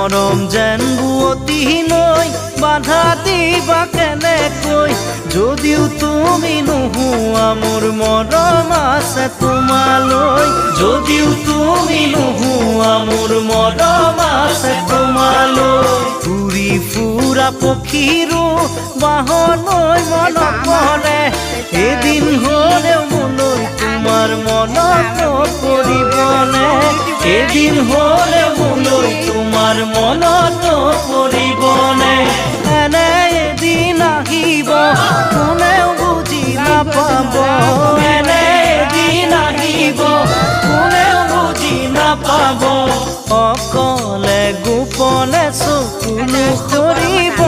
মৰম যেন বুৱতী নৈ বাধা দিবা কেনেকৈ যদিও তুমি নোহোৱা মোৰ মৰম আছে তোমালৈ যদিও তুমি নোহোৱা মোৰ মৰম আছে তোমালৈ ঘূৰি ফুৰা পক্ষীৰো বাহলৈ মনত পৰে এদিন হ'লেও মোলৈ তোমাৰ মনত পৰিবনে এদিন হ'লেও মোলৈ তোমাৰ মনত পৰিবনে এনে এদিন আহিব কোনেও বুজি নাপাব এনে এদিন আহিব কোনেও বুজি নাপাব অকলে গোপনে চকুলো কৰিব